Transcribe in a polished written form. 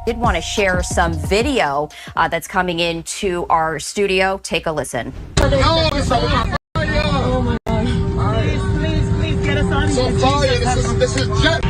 did want to share some video that's coming into our studio. Take a listen. Oh my God. Please get us on. So sorry, this is jet.